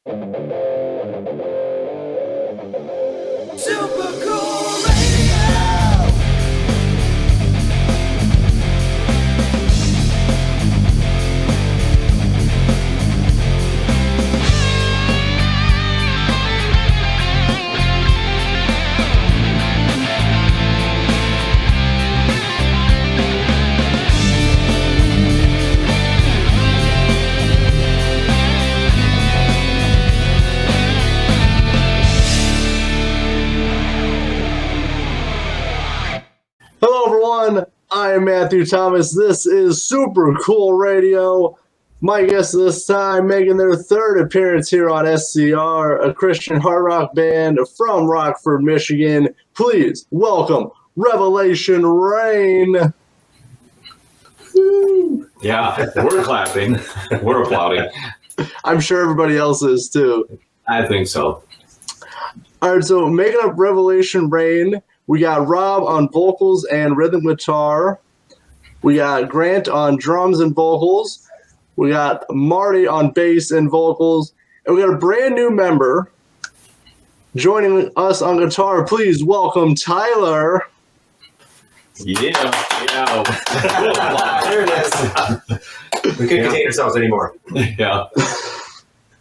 Super cool radio. Hello, everyone. I am Matthew Thomas. This is Super Cool Radio. My guests this time making their third appearance here on SCR, a Christian hard rock band from Rockford, Michigan. Please welcome Revelation Rain. Yeah, we're clapping. We're applauding. I'm sure everybody else is too. I think so. All right, so making up Revelation Rain, we got Rob on vocals and rhythm guitar. We got Grant on drums and vocals. We got Marty on bass and vocals. And we got a brand new member joining us on guitar. Please welcome Tyler. Yeah. There it is. We couldn't contain ourselves anymore. Yeah.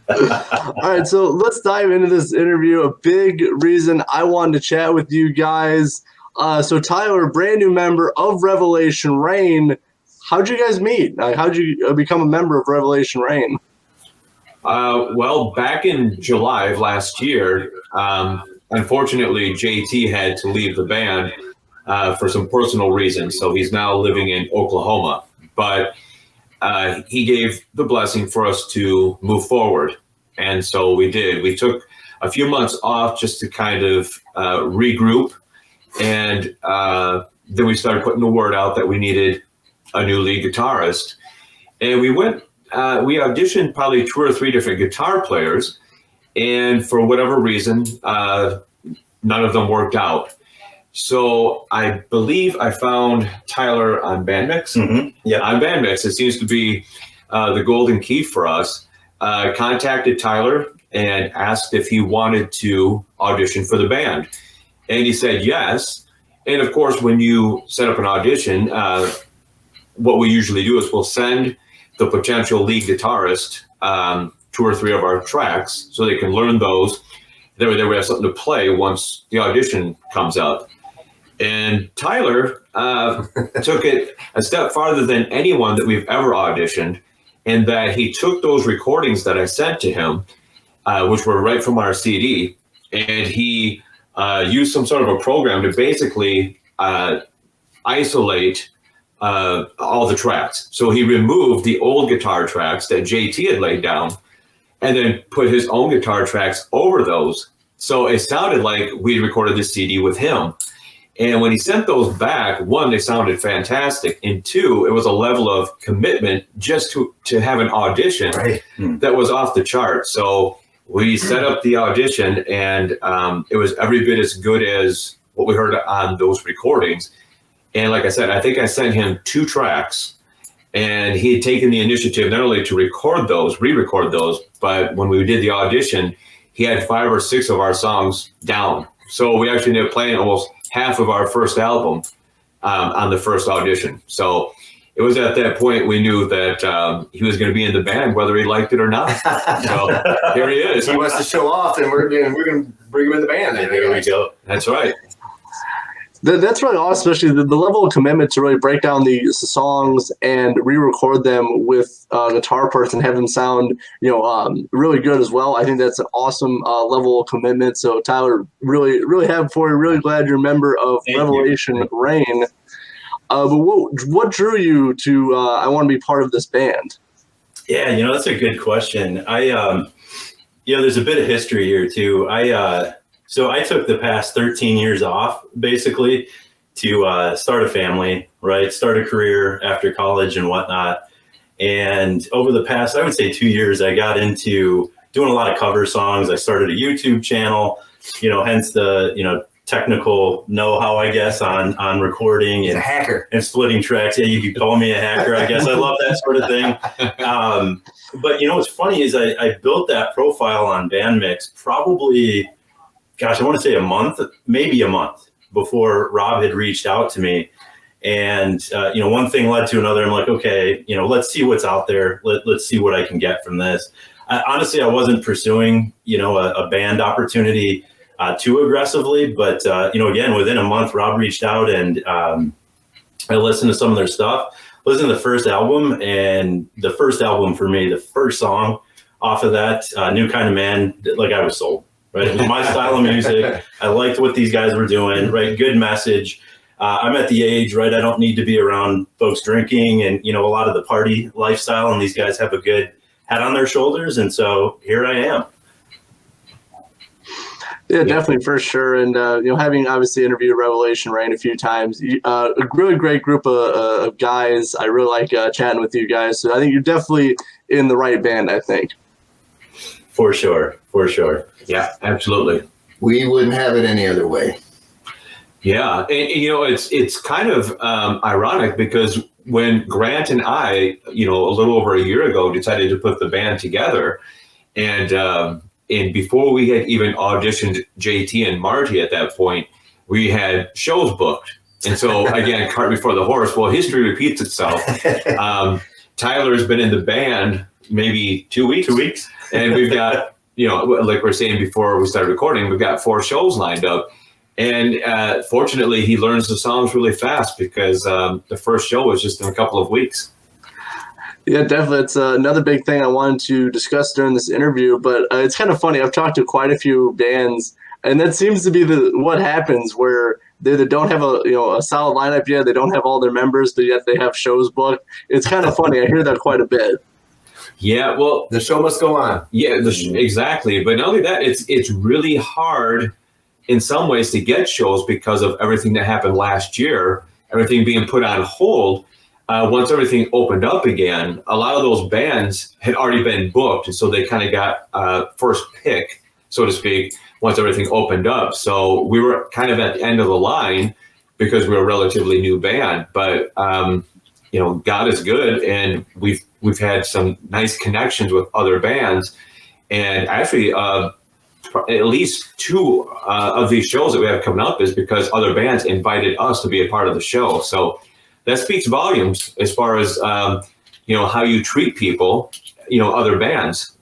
All right, so let's dive into this interview. A big reason I wanted to chat with you guys. So Tyler, brand new member of Revelation Rain. How'd you guys meet? How'd you become a member of Revelation Rain? Well, back in July of last year, unfortunately, JT had to leave the band for some personal reasons. So he's now living in Oklahoma. But he gave the blessing for us to move forward. And so we did. We took a few months off just to kind of regroup. And then we started putting the word out that we needed a new lead guitarist. And we went, we auditioned probably 2 or 3 different guitar players. And for whatever reason, none of them worked out. So I believe I found Tyler on Bandmix. Mm-hmm. Yeah, on Bandmix, it seems to be the golden key for us. Contacted Tyler and asked if he wanted to audition for the band. And he said yes. And of course, when you set up an audition, what we usually do is we'll send the potential lead guitarist 2 or 3 of our tracks so they can learn those. That way we have something to play once the audition comes up. And Tyler took it a step farther than anyone that we've ever auditioned, in that he took those recordings that I sent to him, which were right from our CD, and he used some sort of a program to basically isolate all the tracks. So he removed the old guitar tracks that JT had laid down and then put his own guitar tracks over those. So it sounded like we recorded the CD with him. And when he sent those back, 1, they sounded fantastic. And 2, it was a level of commitment just to have an audition that was off the chart. So we set up the audition, and it was every bit as good as what we heard on those recordings. And like I said, I think I sent him 2 tracks, and he had taken the initiative not only to record those, re-record those, but when we did the audition, he had 5 or 6 of our songs down. So we actually ended up playing almost half of our first album on the first audition. So it was at that point we knew that he was going to be in the band, whether he liked it or not. So here he is. He wants to show off, and we're going to bring him in the band. There we go. That's right. That's really awesome, especially the level of commitment to really break down these songs and re-record them with a guitar person, have them sound, really good as well. I think that's an awesome level of commitment. So Tyler, really, really happy for you. Really glad you're a member of Revelation Rain. But what drew you to I want to be part of this band? Yeah, that's a good question. There's a bit of history here too. So I took the past 13 years off, basically, to start a family, right? Start a career after college and whatnot. And over the past, I would say 2 years, I got into doing a lot of cover songs. I started a YouTube channel, hence the, technical know-how, I guess, on recording He's and a hacker. and splitting tracks. Yeah, you could call me a hacker, I guess. I love that sort of thing. But what's funny is I built that profile on Bandmix probably, gosh, I want to say maybe a month before Rob had reached out to me. And, one thing led to another. I'm like, okay, let's see what's out there. Let's see what I can get from this. Honestly, I wasn't pursuing, a band opportunity too aggressively. But, again, within a month, Rob reached out and I listened to some of their stuff, listened to the first album. And the first album for me, the first song off of that, New Kind of Man, like I was sold. Right. It was my style of music. I liked what these guys were doing. Right. Good message. I'm at the age, right, I don't need to be around folks drinking and, a lot of the party lifestyle. And these guys have a good head on their shoulders. And so here I am. Yeah, definitely, for sure. And, having obviously interviewed Revelation Rain a few times, a really great group of guys. I really like chatting with you guys. So I think you're definitely in the right band, I think. For sure. Yeah, absolutely. We wouldn't have it any other way. Yeah, and it's kind of ironic because when Grant and I, a little over a year ago, decided to put the band together, and before we had even auditioned JT and Marti at that point, we had shows booked. And so again, cart before the horse. Well, history repeats itself. Tyler's been in the band maybe 2 weeks. 2 weeks, and we've got like we were saying before we started recording, we've got 4 shows lined up. And fortunately, he learns the songs really fast because the first show was just in a couple of weeks. Yeah, definitely. It's another big thing I wanted to discuss during this interview. But it's kind of funny. I've talked to quite a few bands, and that seems to be what happens where they don't have a solid lineup yet. They don't have all their members, but yet they have shows booked. It's kind of funny. I hear that quite a bit. Yeah, well, The show must go on. yeah, exactly. But not only that, it's really hard in some ways to get shows because of everything that happened last year, everything being put on hold. Once everything opened up again, a lot of those bands had already been booked. And so they kind of got first pick, so to speak, once everything opened up. So we were kind of at the end of the line because we were a relatively new band. But, God is good. And we've had some nice connections with other bands. And actually, at least 2 of these shows that we have coming up is because other bands invited us to be a part of the show. So that speaks volumes as far as, how you treat people, other bands.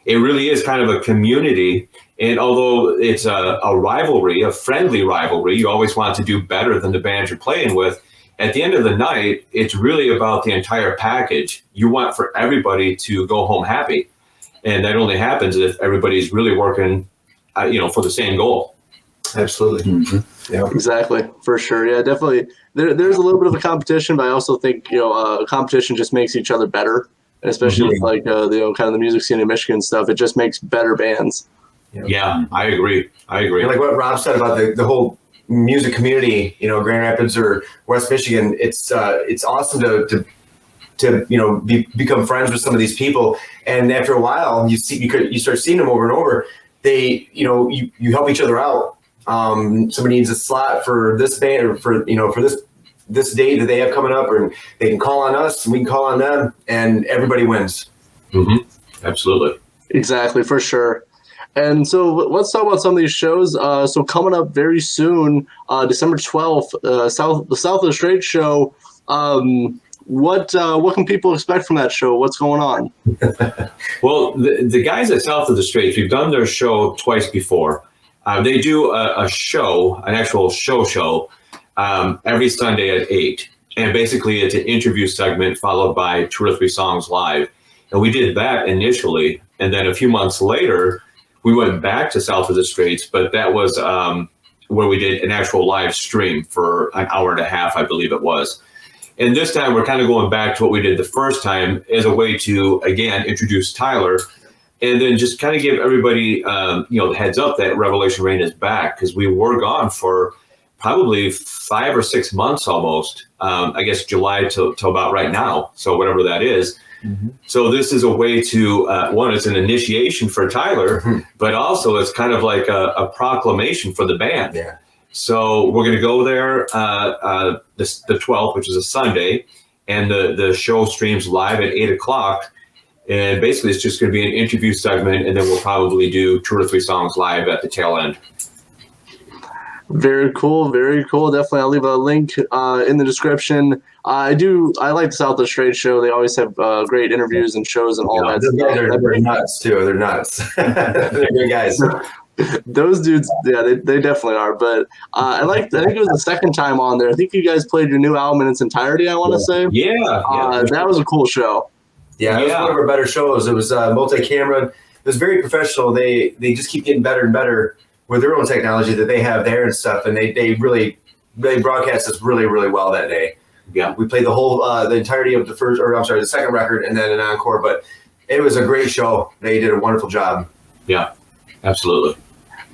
It really is kind of a community. And although it's a rivalry, a friendly rivalry, you always want to do better than the band you're playing with. At the end of the night, it's really about the entire package. You want for everybody to go home happy. And that only happens if everybody's really working, for the same goal. Absolutely. Mm-hmm. Yeah, exactly. For sure. Yeah, definitely. There's a little bit of a competition, but I also think, competition just makes each other better. And especially with kind of the music scene in Michigan stuff, it just makes better bands. Yeah, I agree. And like what Rob said about the whole music community, Grand Rapids or West Michigan, it's awesome to become friends with some of these people, and after a while, you start seeing them over and over. They, you help each other out. Somebody needs a slot for this band or for this date that they have coming up, or they can call on us and we can call on them, and everybody wins. Mm-hmm. Absolutely, exactly, for sure. And so let's talk about some of these shows. So coming up very soon, December 12th, the South of the Straits show. What can people expect from that show? What's going on? Well, the guys at South of the Straits, we've done their show twice before. They do a show, an actual show, every Sunday at 8. And basically it's an interview segment followed by 2 or 3 songs live. And we did that initially. And then a few months later, we went back to South of the Straits, but that was where we did an actual live stream for an hour and a half, I believe it was. And this time we're kind of going back to what we did the first time as a way to, again, introduce Tyler and then just kind of give everybody, the heads up that Revelation Rain is back, because we were gone for probably 5 or 6 months almost, I guess July till about right now. So whatever that is. So this is a way to, one, it's an initiation for Tyler, but also it's kind of like a proclamation for the band. Yeah. So we're going to go there the 12th, which is a Sunday, and the show streams live at 8 o'clock. And basically it's just going to be an interview segment, and then we'll probably do 2 or 3 songs live at the tail end. Very cool, very cool. Definitely, I'll leave a link in the description. I like the South Straight show. They always have great interviews and shows and all that stuff. They're nuts too. They're nuts. They're good guys. Those dudes, yeah, they definitely are. But I think it was the second time on there. I think you guys played your new album in its entirety, I want to say. Yeah. That was a cool show. Yeah, it was one of our better shows. It was multi-camera. It was very professional. They just keep getting better and better with their own technology that they have there and stuff. And they broadcast us really, really well that day. Yeah. We played the entirety of the second record and then an encore. But it was a great show. They did a wonderful job. Yeah, absolutely.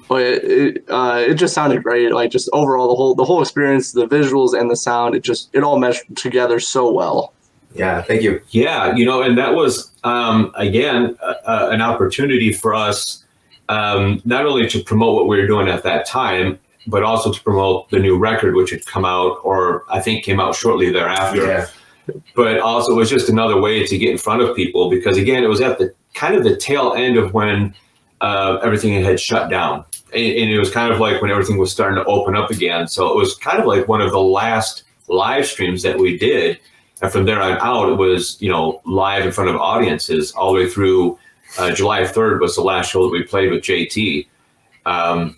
But it just sounded great. Like, just overall, the whole experience, the visuals and the sound, it all meshed together so well. Yeah, thank you. Yeah, and that was, again, an opportunity for us not only to promote what we were doing at that time, but also to promote the new record, which had come out, or I think came out shortly thereafter. Yeah. But also it was just another way to get in front of people, because, again, it was at the kind of the tail end of when everything had shut down. And it was kind of like when everything was starting to open up again. So it was kind of like one of the last live streams that we did. And from there on out, it was, live in front of audiences all the way through July 3rd was the last show that we played with JT. And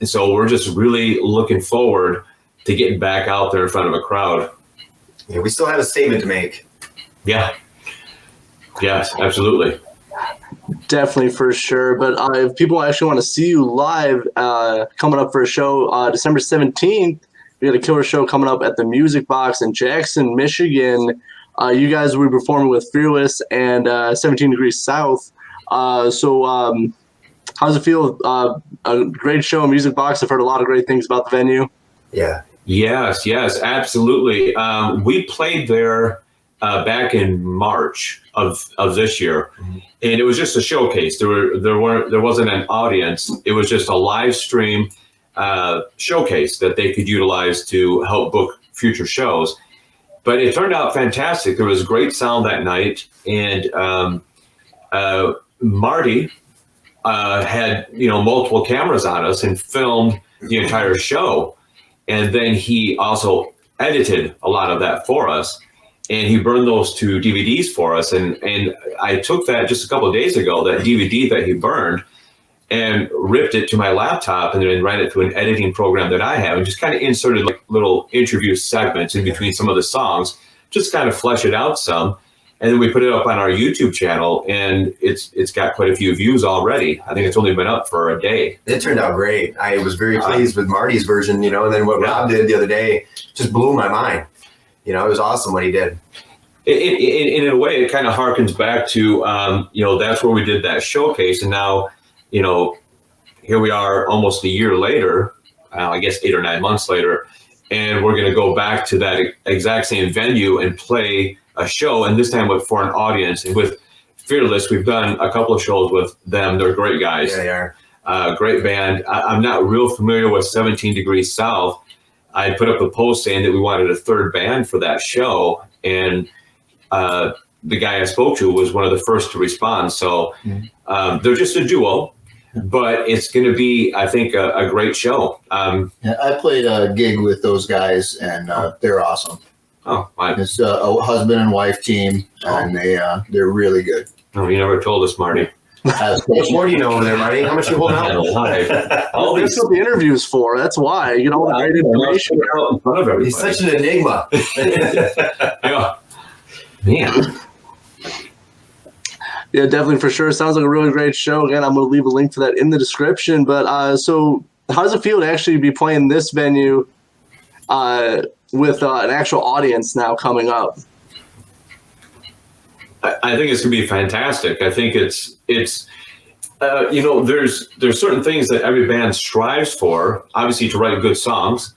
so we're just really looking forward to getting back out there in front of a crowd. Yeah, we still have a statement to make. Yeah. Yes, absolutely. Definitely, for sure. But if people actually want to see you live, coming up for a show December 17th, we got a killer show coming up at the Music Box in Jackson, Michigan. You guys will be performing with Fearless and 17 Degrees South. So how's it feel? A great show in Music Box. I've heard a lot of great things about the venue. Yeah. Yes, absolutely. We played there back in March of this year, and it was just a showcase. There wasn't an audience. It was just a live stream showcase that they could utilize to help book future shows. But it turned out fantastic. There was great sound that night, and Marti had multiple cameras on us and filmed the entire show, and then he also edited a lot of that for us, and he burned those to DVDs for us. And I took that just a couple of days ago, that DVD that he burned, and ripped it to my laptop and then ran it through an editing program that I have, and just kind of inserted like little interview segments in between some of the songs, just kind of flesh it out some. And then we put it up on our YouTube channel, and it's got quite a few views already. I think it's only been up for a day. It turned out great. I was very pleased with Marty's version, and then what Rob did the other day just blew my mind. It was awesome what he did. In a way, it kind of harkens back to, that's where we did that showcase. And now, here we are almost a year later, I guess 8 or 9 months later, and we're going to go back to that exact same venue and play a show, and this time for an audience. And with Fearless, we've done a couple of shows with them. They're great guys. Yeah, they are. Great band. I'm not real familiar with 17 Degrees South. I put up a post saying that we wanted a third band for that show, and the guy I spoke to was one of the first to respond. So they're just a duo, but it's going to be, I think, a great show. I played a gig with those guys, and they're awesome. Oh, it's a husband and wife team, and they're really good. Oh, you never told us, Marty. How much more do you know over there, Marty? How much you holding out? Oh, that's what the interview's for. That's why. You get all the great information out in front of everybody. He's such an enigma. Yeah. Man. Yeah, definitely, for sure. Sounds like a really great show. Again, I'm going to leave a link to that in the description. But so how does it feel to actually be playing this venue with an actual audience now coming up? I think it's going to be fantastic. I think it's there's certain things that every band strives for, obviously to write good songs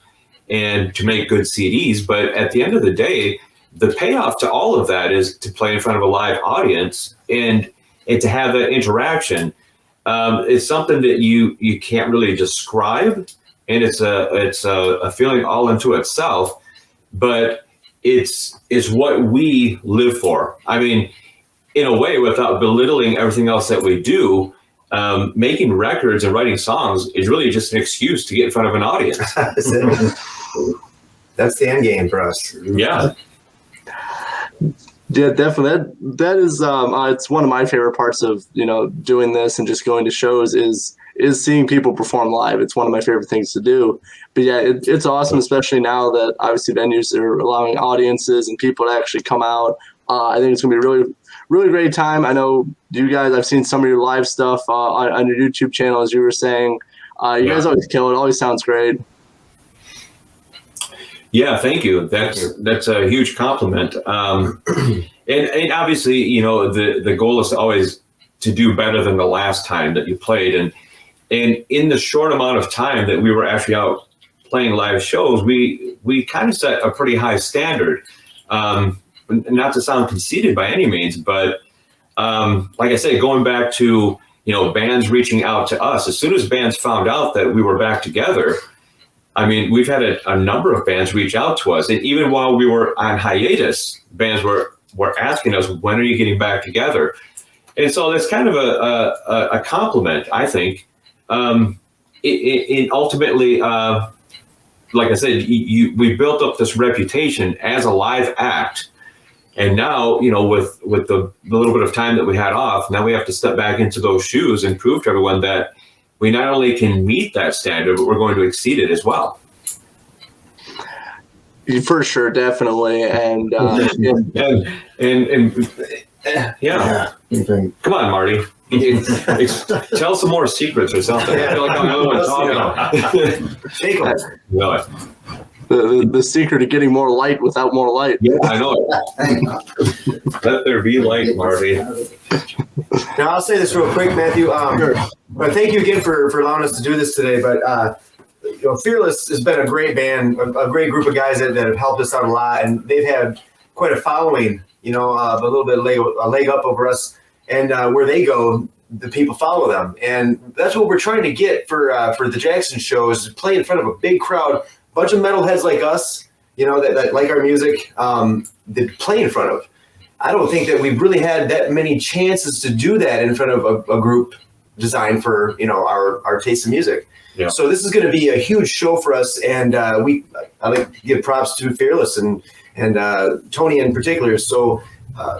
and to make good CDs. But at the end of the day, the payoff to all of that is to play in front of a live audience and to have that interaction. It's something that you can't really describe, and it's a feeling all into itself. But it's what we live for. I mean, in a way, without belittling everything else that we do, making records and writing songs is really just an excuse to get in front of an audience. That's the end game for us. Yeah. Yeah, definitely. That is it's one of my favorite parts of doing this and just going to shows is seeing people perform live. It's one of my favorite things to do. But yeah, it's awesome, especially now that obviously venues are allowing audiences and people to actually come out. I think it's gonna be a really, really great time. I know you guys. I've seen some of your live stuff on your YouTube channel, as you were saying. You guys always kill it. Always sounds great. Yeah, thank you. That's a huge compliment. And obviously, the goal is always to do better than the last time that you played. And in the short amount of time that we were actually out playing live shows, we kind of set a pretty high standard. Not to sound conceited by any means, but like I said, going back to bands reaching out to us, as soon as bands found out that we were back together, I mean, we've had a number of bands reach out to us. And even while we were on hiatus, bands were asking us, when are you getting back together? And so that's kind of a compliment, I think. It ultimately, like I said, we built up this reputation as a live act. And now, with the little bit of time that we had off, now we have to step back into those shoes and prove to everyone that we not only can meet that standard, but we're going to exceed it as well. For sure, definitely, and yeah. Come on, Marty, tell some more secrets or something. I feel like I'm the only one talking. Take them. No. The secret of getting more light without more light. Yeah, I know it. Let there be light, Marty. Now, I'll say this real quick, Matthew. But thank you again for allowing us to do this today. But Fearless has been a great band, a great group of guys that have helped us out a lot, and they've had quite a following. A little bit a leg up over us, and where they go, the people follow them, and that's what we're trying to get for the Jackson shows. Play in front of a big crowd, bunch of metalheads like us, that like our music, that play in front of. I don't think that we've really had that many chances to do that in front of a group designed for our taste of music. Yeah. So this is going to be a huge show for us, and I like to give props to Fearless and Tony in particular. So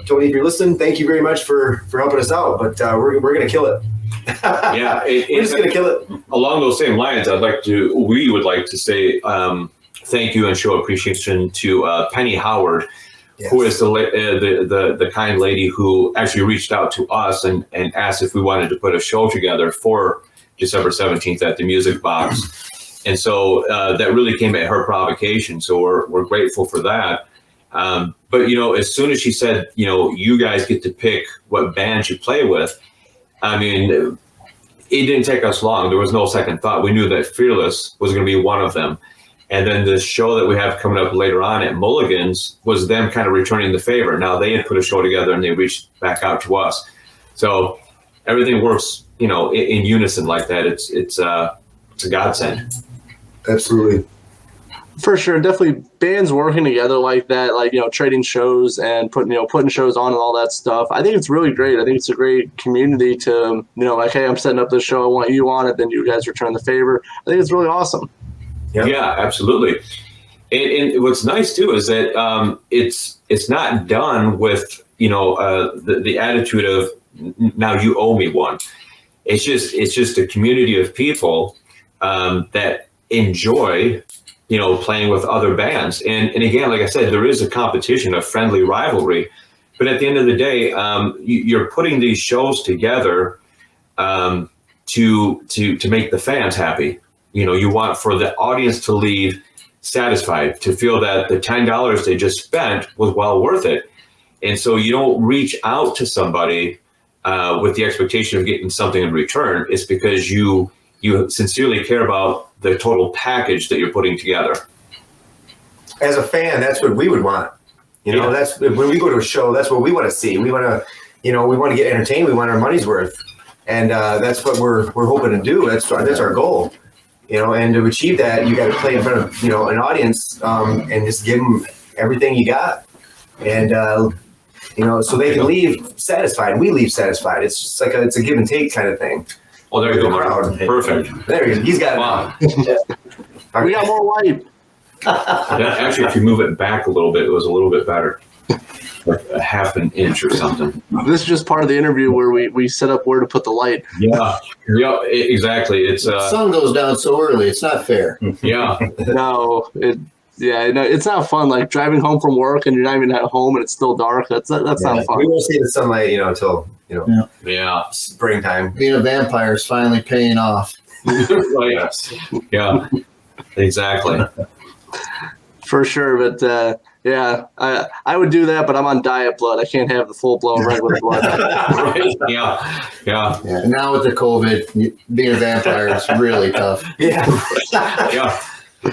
Tony, if you're listening, thank you very much for helping us out. But we're going to kill it. Yeah, we're just going to kill it. Along those same lines, we would like to say thank you and show appreciation to Penny Howard. Yes. Who is the kind lady who actually reached out to us and asked if we wanted to put a show together for December 17th at the Music Box. And so that really came at her provocation. So we're grateful for that. But, as soon as she said, you guys get to pick what bands you play with, I mean, it didn't take us long. There was no second thought. We knew that Fearless was going to be one of them. And then the show that we have coming up later on at Mulligan's was them kind of returning the favor. Now they had put a show together and they reached back out to us. So everything works, in unison like that. It's a godsend. Absolutely. For sure, definitely bands working together like that, trading shows and putting shows on and all that stuff. I think it's really great. I think it's a great community to, hey, I'm setting up this show, I want you on it, then you guys return the favor. I think it's really awesome. Yeah, absolutely. And what's nice too is that it's not done with the attitude of now you owe me one. It's just a community of people that enjoy playing with other bands. And again, like I said, there is a competition, a friendly rivalry. But at the end of the day, you're putting these shows together to make the fans happy. You want for the audience to leave satisfied, to feel that the $10 they just spent was well worth it. And so you don't reach out to somebody with the expectation of getting something in return. It's because you sincerely care about the total package that you're putting together. As a fan, that's what we would want. You know, that's when we go to a show, that's what we want to see. We want to, we want to get entertained. We want our money's worth. And that's what we're hoping to do. That's our goal, and to achieve that, you got to play in front of, an audience and just give them everything you got. And, so they can leave satisfied. We leave satisfied. It's just like it's a give and take kind of thing. Oh, there you go, Marti. Perfect. There he is. He's got it. We got more light. Actually, if you move it back a little bit, it was a little bit better. Like a half an inch or something. This is just part of the interview where we set up where to put the light. Yeah, exactly. It's The sun goes down so early. It's not fair. yeah, It's not fun. Like driving home from work and you're not even at home and it's still dark. That's not fun. We won't see the sunlight, until yeah, springtime. Being a vampire is finally paying off. right. Yeah, exactly. For sure, but I would do that, but I'm on diet blood. I can't have the full blown regular blood. Right. Yeah. And now with the COVID, being a vampire is really tough. Yeah. Yeah.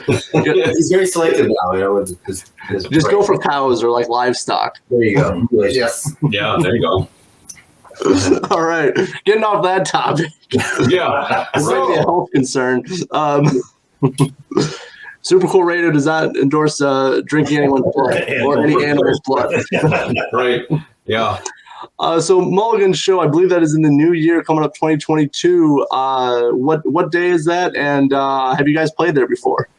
He's very selective now, with his Just go for cows or like livestock. There you go. Yes. Yeah, there you go. All right, getting off that topic. Yeah. It's might be a health concern. Super Cool Radio does not endorse drinking anyone's blood or any animal's blood. Right. Yeah. So Mulligan's show, I believe that is in the new year, coming up 2022. What day is that? And have you guys played there before?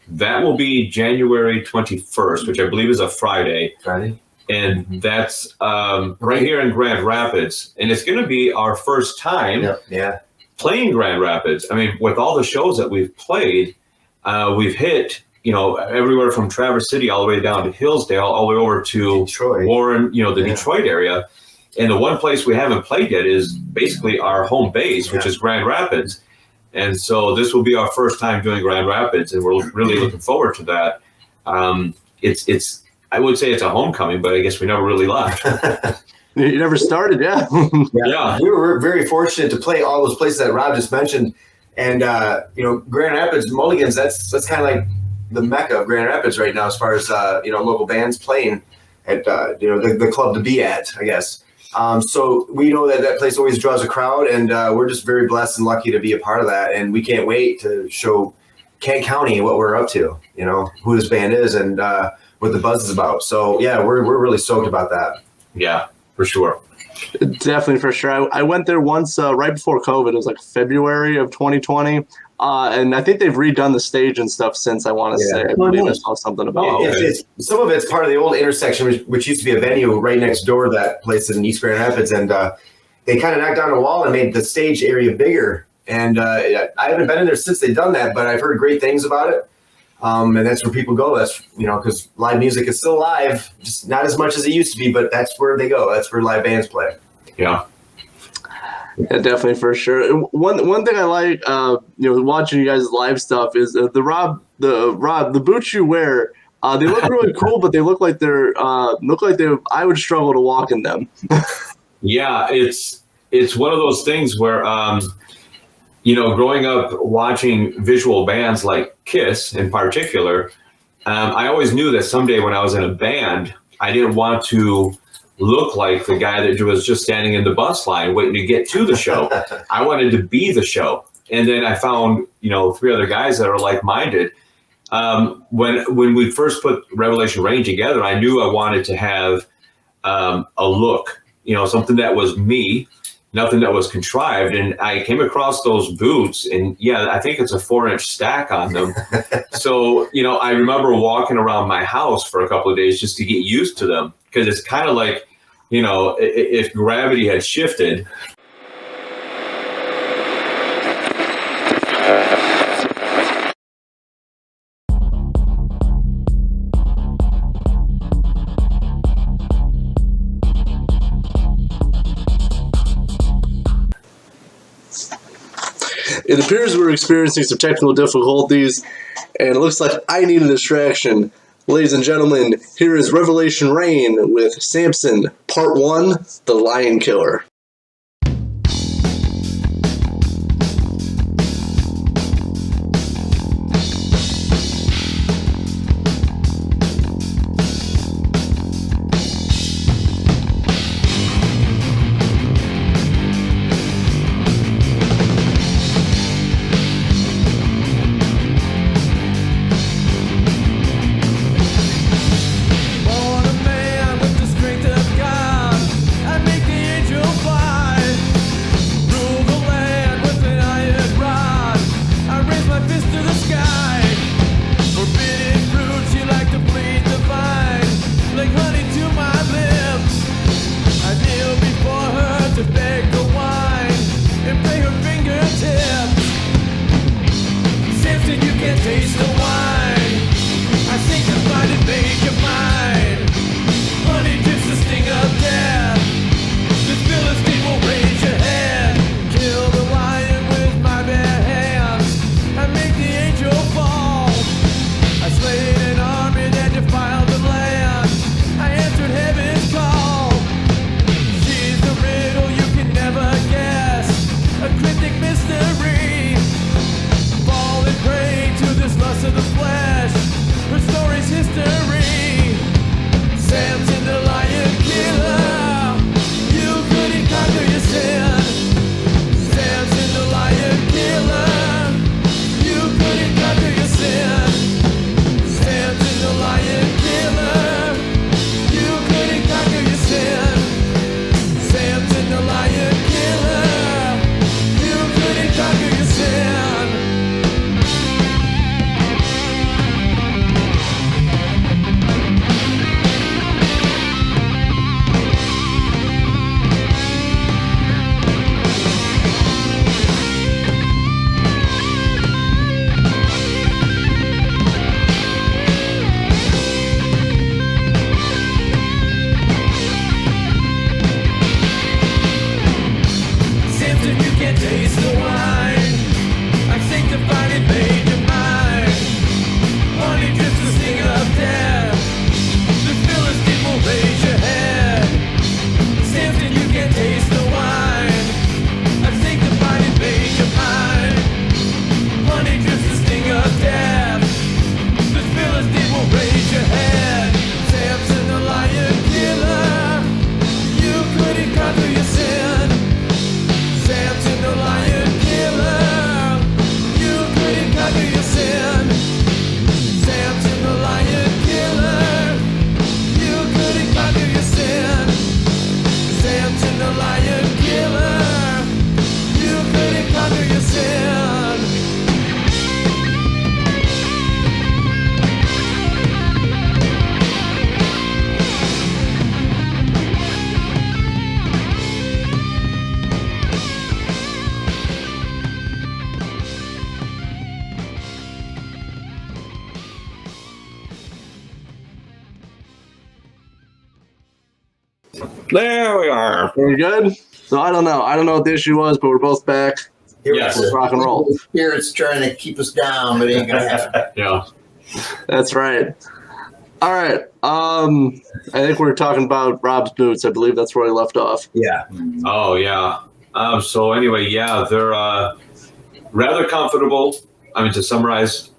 That will be January 21st, which I believe is a Friday. Friday. And that's right here in Grand Rapids. And it's going to be our first time playing Grand Rapids. I mean, with all the shows that we've played, we've hit, everywhere from Traverse City all the way down to Hillsdale, all the way over to Detroit. Warren, the Detroit area. And the one place we haven't played yet is basically our home base, which is Grand Rapids. And so this will be our first time doing Grand Rapids, and we're really looking forward to that. It's I would say it's a homecoming, but I guess we never really left. You never started, yeah. Yeah. We were very fortunate to play all those places that Rob just mentioned. And, Grand Rapids, Mulligan's, that's kind of like the mecca of Grand Rapids right now as far as, local bands playing at, the club to be at, I guess. So we know that place always draws a crowd, and we're just very blessed and lucky to be a part of that. And we can't wait to show Kent County what we're up to, who this band is and what the buzz is about. So, yeah, we're really stoked about that. Yeah, for sure. Definitely, for sure. I went there once right before COVID. It was like February of 2020. And I think they've redone the stage and stuff since, I want to say. I believe I saw something about it. Some of it's part of the old intersection, which used to be a venue right next door to that place in East Grand Rapids. And they kind of knocked down a wall and made the stage area bigger. And I haven't been in there since they've done that, but I've heard great things about it. And that's where people go. That's, because live music is still live, just not as much as it used to be, but that's where they go. That's where live bands play. Yeah. Yeah, definitely, for sure. One thing I like, watching you guys' live stuff is the boots you wear. They look really cool, but they look like I would struggle to walk in them. Yeah, it's one of those things where, growing up watching visual bands like Kiss in particular, I always knew that someday when I was in a band, I didn't want to look like the guy that was just standing in the bus line waiting to get to the show. I wanted to be the show. And then I found, 3 other guys that are like-minded. When we first put Revelation Rain together, I knew I wanted to have a look, something that was me, nothing that was contrived. And I came across those boots, and I think it's a 4-inch stack on them. So, I remember walking around my house for a couple of days just to get used to them, because it's kind of like, if gravity had shifted. It appears we're experiencing some technical difficulties, and it looks like I need a distraction. Ladies and gentlemen, here is Revelation Rain with Samson, Part 1, The Lion Killer. There we are. We're good. So I don't know what the issue was, but we're both back. Yes. Let's rock and roll. The spirit's trying to keep us down, but it ain't gonna happen. Yeah. That's right. All right. I think we're talking about Rob's boots. I believe that's where we left off. Yeah. Oh, yeah. So anyway, yeah, they're rather comfortable. I mean, to summarize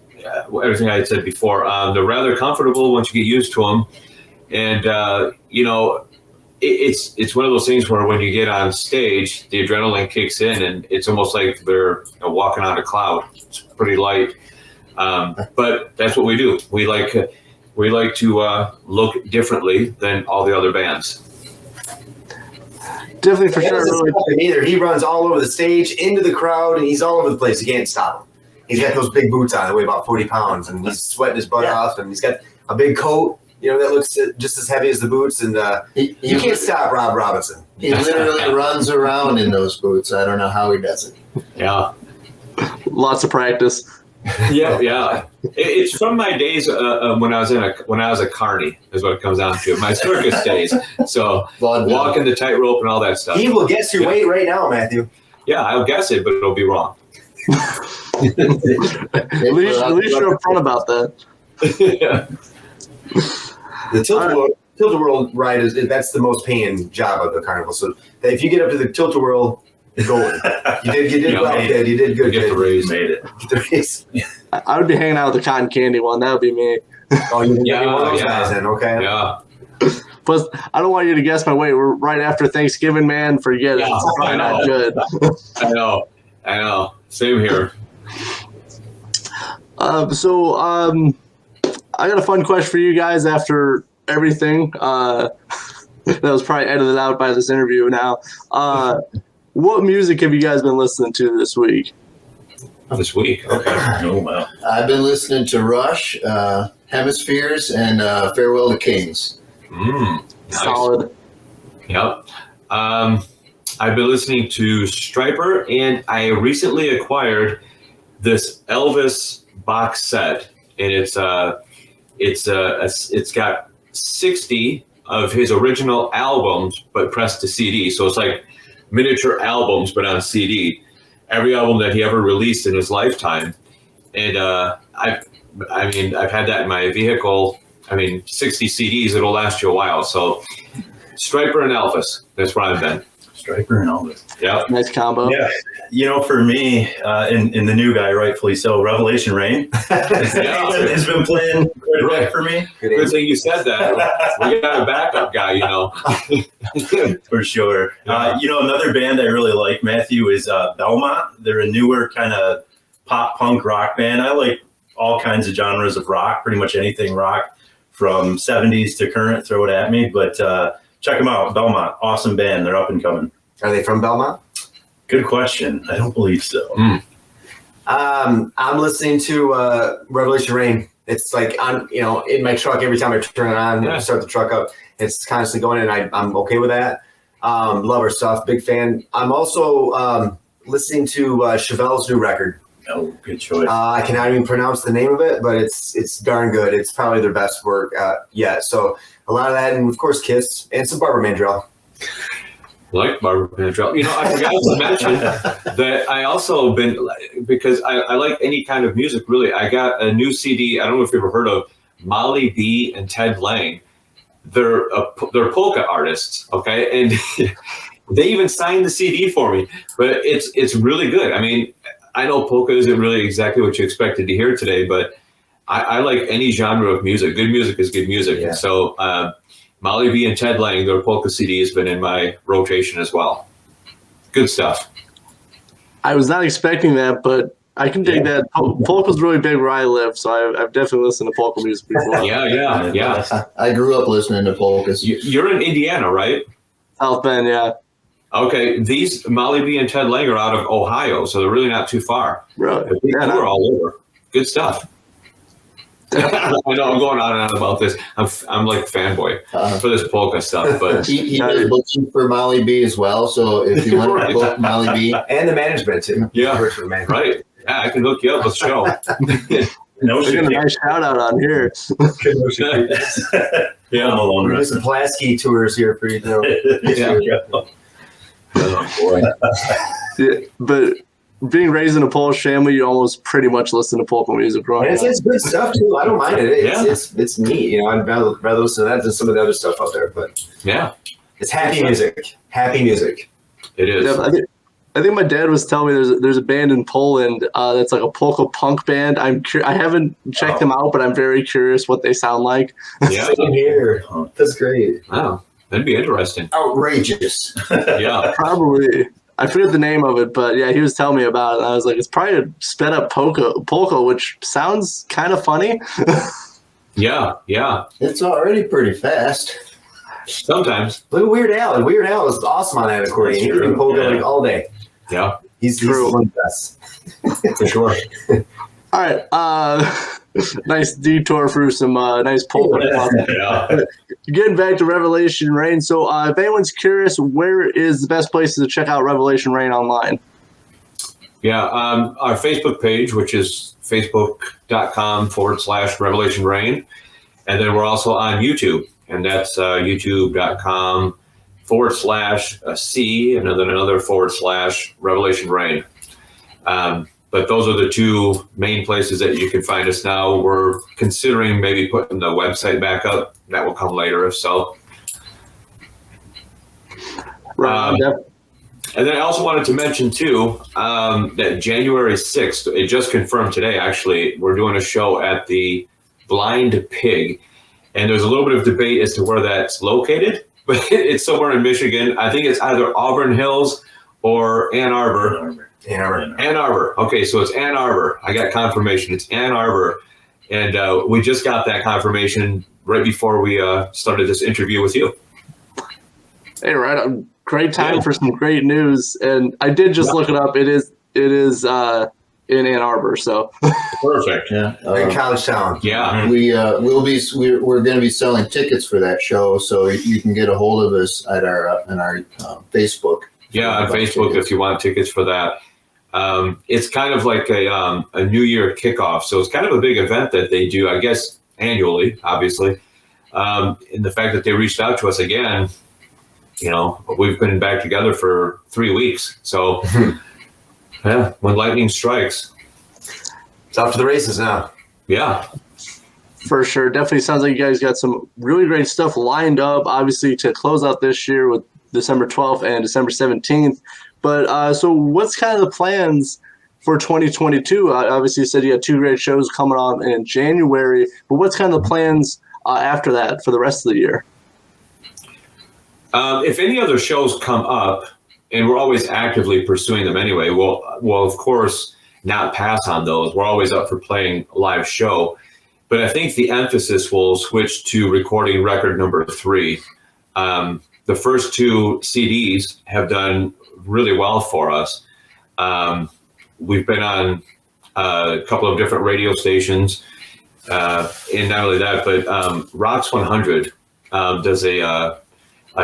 everything I had said before, they're rather comfortable once you get used to them. And, you know, it's one of those things where when you get on stage, the adrenaline kicks in and it's almost like they're walking on a cloud. It's pretty light. But that's what we do. We like to look differently than all the other bands. Definitely for sure. Really, either he runs all over the stage, into the crowd, and he's all over the place. You can't stop him. He's got those big boots on that weigh about 40 pounds, and he's sweating his butt off, and he's got a big coat, you know, that looks just as heavy as the boots, and you can't stop Rob Robinson. He literally runs around in those boots. I don't know how he does it. Yeah. Lots of practice. Yeah. It's from my days when I was a carny is what it comes down to. My circus days. So walking the tightrope and all that stuff. He will guess your weight right now, Matthew. Yeah, I'll guess it, but it'll be wrong. At least you're upfront about that. Yeah. The tilt-a-whirl ride that's the most paying job of the carnival. So if you get up to the tilt-a-whirl, golden. You did well, kid. You did good. You get the raise. Made it. The raise. I would be hanging out with the cotton candy one. That would be me. Oh, you're one of those guys then, okay? Yeah. Plus, I don't want you to guess my weight. We're right after Thanksgiving, man. Forget it. Yeah, It's probably not good. I know. Same here. So I got a fun question for you guys after everything. That was probably edited out by this interview now. What music have you guys been listening to this week? This week. Okay. Oh, wow. I've been listening to Rush, Hemispheres, and Farewell to Kings. Nice. Solid. Yep. I've been listening to Striper, and I recently acquired this Elvis box set, and it's got 60 of his original albums, but pressed to CD. So it's like miniature albums, but on CD. Every album that he ever released in his lifetime, and I've had that in my vehicle. 60 CDs, it'll last you a while. So Striper and Elvis, that's where I've been. Striper and Elvis. Yeah. Nice combo. Yeah. You know, for me, in the new guy, rightfully so, Revelation Rain has been playing quite a bit for me. Good thing you said that. We got a backup guy, you know. For sure. Another band I really like, Matthew, is Belmont. They're a newer kind of pop punk rock band. I like all kinds of genres of rock, pretty much anything rock from 70s to current, throw it at me. But check them out, Belmont. Awesome band. They're up and coming. Are they from Belmont? Good question. I don't believe so. I'm listening to Revelation Rain. It's like in my truck every time I turn it on and start the truck up. It's constantly going, and I'm okay with that. Love her stuff. Big fan. I'm also listening to Chevelle's new record. Oh, good choice. I cannot even pronounce the name of it, but it's darn good. It's probably their best work yet. So a lot of that, and of course Kiss and some Barbara Mandrell. Like Barbara Mandrell. You know, I forgot to mention that I also been, because I like any kind of music, really. I got a new CD. I don't know if you've ever heard of Molly B and Ted Lang. They're polka artists, okay? And they even signed the CD for me. But it's really good. I mean, I know polka isn't really exactly what you expected to hear today, but I like any genre of music. Good music is good music. Yeah. So Molly B and Ted Lang, their polka CD has been in my rotation as well. Good stuff. I was not expecting that, but I can dig that. Polka's really big where I live, so I've definitely listened to polka music before. Yeah. I grew up listening to polkas. You're in Indiana, right? South Bend, yeah. Okay, these Molly B and Ted Lang are out of Ohio, so they're really not too far. Really? They tour all over. Good stuff. I know I'm going on and on about this. I'm like fanboy for this polka stuff, but He was looking for Molly B as well, so if you want to book Molly B. And the management too. Yeah, Works for the management. right. Yeah, I can hook you up with the show. No, We're getting a nice shout out on here. Yeah, I'm alone. We're doing some Pulaski tours here for you. Oh boy. Yeah, but being raised in a Polish family, you almost pretty much listen to polka music growing And up. it's good stuff too. I don't mind it. It's neat. You know, I'd rather listen to that than some of the other stuff out there. But Yeah, it's happy music. Happy music. it is. Yeah, I think my dad was telling me there's a band in Poland that's like a polka punk band. I haven't checked them out, but I'm very curious what they sound like. Yeah. Same here. That's great. Wow, that'd be interesting. Outrageous. Yeah. Probably. I forget the name of it, but yeah, he was telling me about it. And I was like, it's probably a sped up polka, which sounds kind of funny. Yeah. It's already pretty fast. Sometimes. Look at Weird Al. Weird Al is awesome on that accordion. He can do polka like all day. Yeah, He's True. one of the best. for sure. All right. Nice detour through some nice polka. Yeah. Getting back to Revelation Rain. So if anyone's curious, where is the best places to check out Revelation Rain online? Yeah, our Facebook page, which is facebook.com/Revelation Rain. And then we're also on YouTube, and that's youtube.com/C, and then another /Revelation Rain. But those are the two main places that you can find us now. We're considering maybe putting the website back up. That will come later, if so. Right. And then I also wanted to mention, too, that January 6th, it just confirmed today, actually, we're doing a show at the Blind Pig. And there's a little bit of debate as to where that's located, but it's somewhere in Michigan. I think it's either Auburn Hills or Ann Arbor. Ann Arbor. Okay, so it's Ann Arbor. I got confirmation. It's Ann Arbor. And we just got that confirmation right before we started this interview with you. Hey, right. Great time for some great news. And I did just look it up. It is in Ann Arbor. So Perfect. Yeah. Like college town. Yeah. We're going to be selling tickets for that show, so you can get a hold of us at our Facebook. Yeah, on Facebook if you want tickets for that. It's kind of like a New Year kickoff. So it's kind of a big event that they do, I guess, annually, obviously. And the fact that they reached out to us again, you know, we've been back together for 3 weeks. So, yeah, when lightning strikes. It's off to the races now. Yeah. for sure, definitely sounds like you guys got some really great stuff lined up, obviously, to close out this year with December 12th and December 17th. But so what's kind of the plans for 2022? Obviously, you said you had 2 great shows coming on in January, but what's kind of the plans after that for the rest of the year? If any other shows come up, and we're always actively pursuing them anyway, we'll of course not pass on those. We're always up for playing a live show. But I think the emphasis will switch to recording record number 3. The first 2 CDs have done really well for us. We've been on a couple of different radio stations. And not only that, but Rocks 100 does a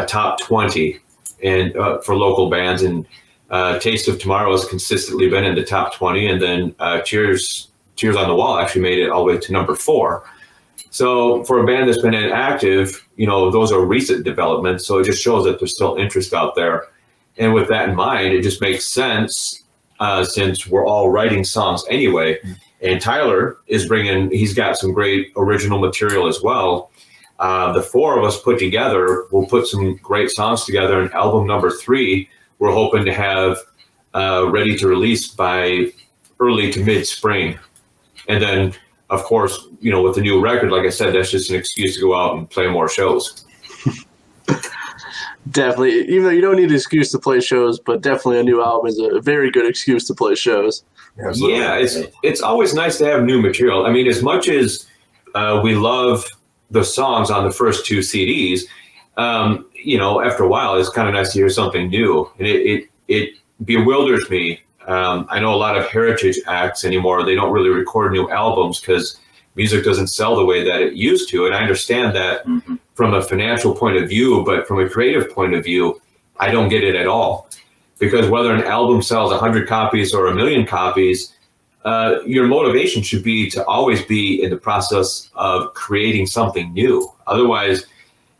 top 20 and for local bands, and Taste of Tomorrow has consistently been in the top 20, and then Cheers on the Wall actually made it all the way to number 4. So for a band that's been inactive, you know, those are recent developments. So it just shows that there's still interest out there. And with that in mind, it just makes sense since we're all writing songs anyway. And Tyler is he's got some great original material as well. The 4 of us put together, we'll put some great songs together, and album number 3, we're hoping to have ready to release by early to mid-spring. And then, of course, you know, with the new record, like I said, that's just an excuse to go out and play more shows. Definitely, even though you don't need an excuse to play shows, but definitely a new album is a very good excuse to play shows. Absolutely. Yeah, it's always nice to have new material. I mean, as much as we love the songs on the first 2 CDs, you know, after a while, it's kind of nice to hear something new. And it bewilders me. I know a lot of heritage acts anymore, they don't really record new albums because music doesn't sell the way that it used to. And I understand that from a financial point of view, but from a creative point of view, I don't get it at all. Because whether an album sells 100 copies or 1,000,000 copies, your motivation should be to always be in the process of creating something new. Otherwise,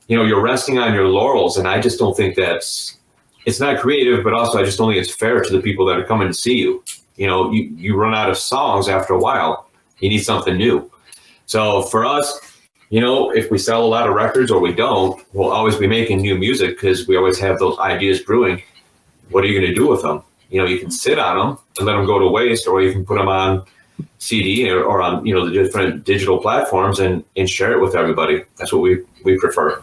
you're resting on your laurels. And I just don't think it's not creative, but also I just don't think it's fair to the people that are coming to see you. You run out of songs after a while. You need something new. So for us, if we sell a lot of records or we don't, we'll always be making new music because we always have those ideas brewing. What are you going to do with them? You can sit on them and let them go to waste, or you can put them on CD or on, the different digital platforms and share it with everybody. That's what we prefer.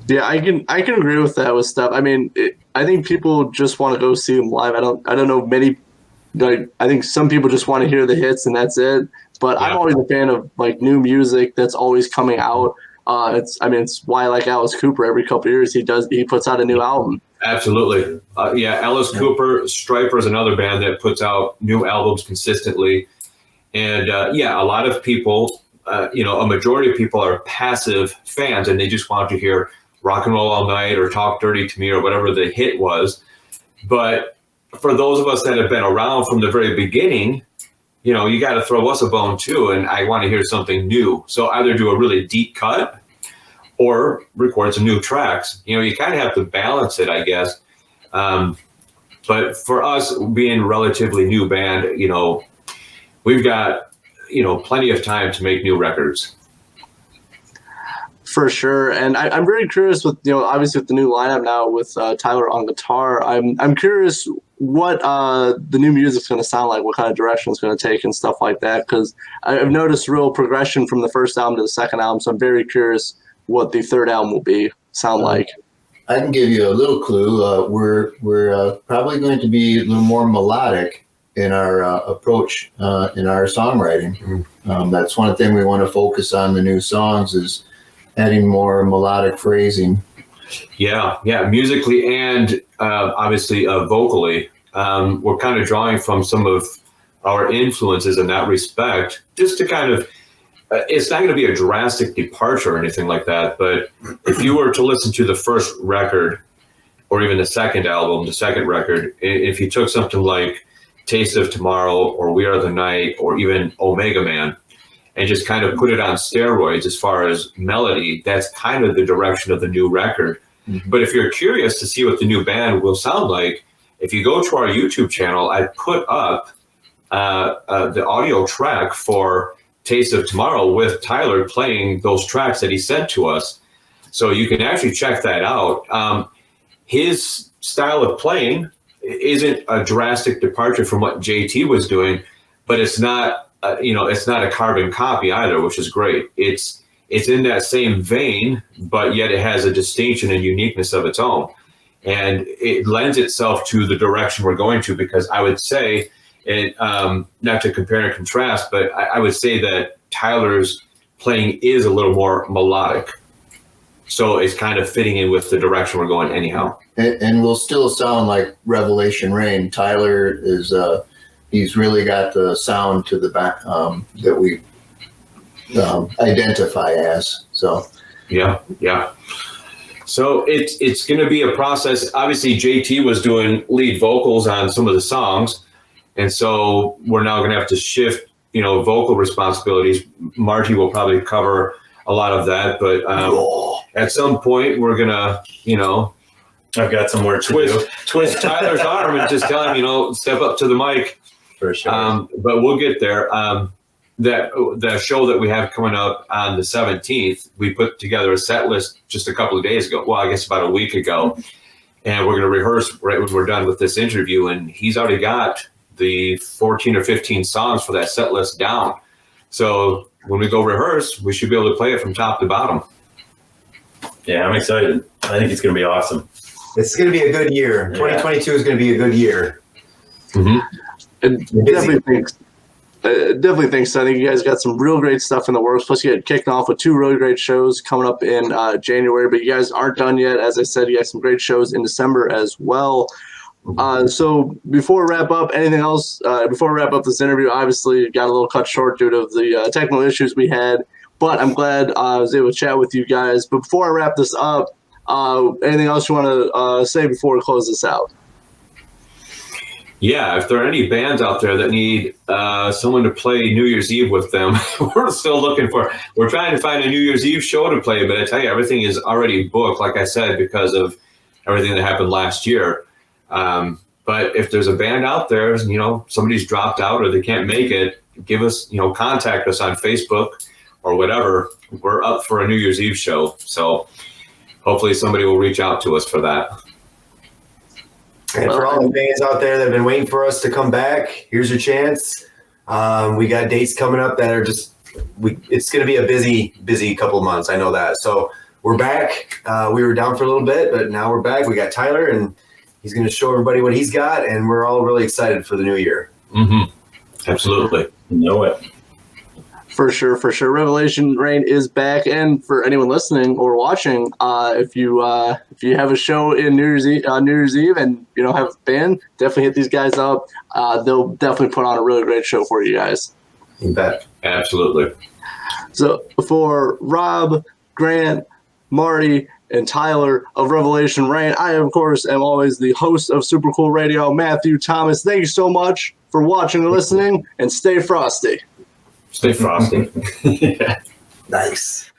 Yeah, I can agree with that with stuff. I mean, I think people just want to go see them live. I don't know many. I think some people just want to hear the hits and that's it. But yeah. I'm always a fan of like new music that's always coming out. It's why I like Alice Cooper. Every couple of years he puts out a new album. Absolutely. Alice Cooper, Stryper is another band that puts out new albums consistently. And a lot of people, a majority of people are passive fans and they just want to hear Rock and Roll All Night or Talk Dirty to Me or whatever the hit was. But for those of us that have been around from the very beginning, you got to throw us a bone too. And I want to hear something new. So either do a really deep cut or record some new tracks. You kind of have to balance it, I guess. But for us being a relatively new band, we've got, plenty of time to make new records. For sure. And I'm very curious with, obviously with the new lineup now with Tyler on guitar, I'm curious what the new music's going to sound like, what kind of direction it's going to take and stuff like that. Because I've noticed real progression from the first album to the second album. So I'm very curious what the third album will sound like. I can give you a little clue. We're probably going to be a little more melodic in our approach in our songwriting. That's one thing we want to focus on the new songs is adding more melodic phrasing. Yeah, musically and obviously vocally. We're kind of drawing from some of our influences in that respect, just to kind of, it's not going to be a drastic departure or anything like that, but if you were to listen to the first record or even the second album, the second record, if you took something like Taste of Tomorrow or We Are the Night or even Omega Man, and just kind of put it on steroids as far as melody, that's kind of the direction of the new record. Mm-hmm. But if you're curious to see what the new band will sound like, if you go to our YouTube channel, I put up the audio track for Taste of Tomorrow with Tyler playing those tracks that he sent to us. So you can actually check that out. His style of playing isn't a drastic departure from what JT was doing, but it's not it's not a carbon copy either, which is great. It's in that same vein, but yet it has a distinction and uniqueness of its own. And it lends itself to the direction we're going to, because I would say, not to compare and contrast, but I would say that Tyler's playing is a little more melodic. So it's kind of fitting in with the direction we're going anyhow. And will still sound like Revelation Rain. Tyler is... he's really got the sound to the back that we identify as. So yeah. So it's going to be a process. Obviously, JT was doing lead vocals on some of the songs, and so we're now going to have to shift, vocal responsibilities. Marti will probably cover a lot of that, but at some point we're gonna, I've got some work to do. Twist Tyler's arm and just tell him, step up to the mic. For sure. But we'll get there. The show that we have coming up on the 17th, we put together a set list just a couple of days ago. Well, I guess about a week ago. And we're going to rehearse right when we're done with this interview. And he's already got the 14 or 15 songs for that set list down. So when we go rehearse, we should be able to play it from top to bottom. Yeah, I'm excited. I think it's going to be awesome. It's going to be a good year. 2022 is going to be a good year. Mm-hmm. And definitely thanks. I think you guys got some real great stuff in the works. Plus, you get kicking off with 2 really great shows coming up in January. But you guys aren't done yet. As I said, you got some great shows in December as well. So before we wrap up, anything else? Before we wrap up this interview, obviously it got a little cut short due to the technical issues we had. But I'm glad I was able to chat with you guys. But before I wrap this up, anything else you want to say before we close this out? Yeah, if there are any bands out there that need someone to play New Year's Eve with them, we're still we're trying to find a New Year's Eve show to play, but I tell you, everything is already booked, like I said, because of everything that happened last year. But if there's a band out there, somebody's dropped out or they can't make it, give us, contact us on Facebook or whatever. We're up for a New Year's Eve show. So hopefully somebody will reach out to us for that. And for all the fans out there that have been waiting for us to come back, here's your chance. We got dates coming up that are it's going to be a busy couple of months. I know that. So we're back. We were down for a little bit, but now we're back. We got Tyler, and he's going to show everybody what he's got, and we're all really excited for the new year. Mm-hmm. Absolutely. Know it. For sure. Revelation Rain is back, and for anyone listening or watching, if you have a show in New Year's Eve and have a band, definitely hit these guys up. They'll definitely put on a really great show for you guys. You bet. Absolutely. So for Rob, Grant, Marty, and Tyler of Revelation Rain, I of course am always the host of Super Cool Radio, Matthew Thomas. Thank you so much for watching and listening, and stay frosty. Stay frosty. Nice.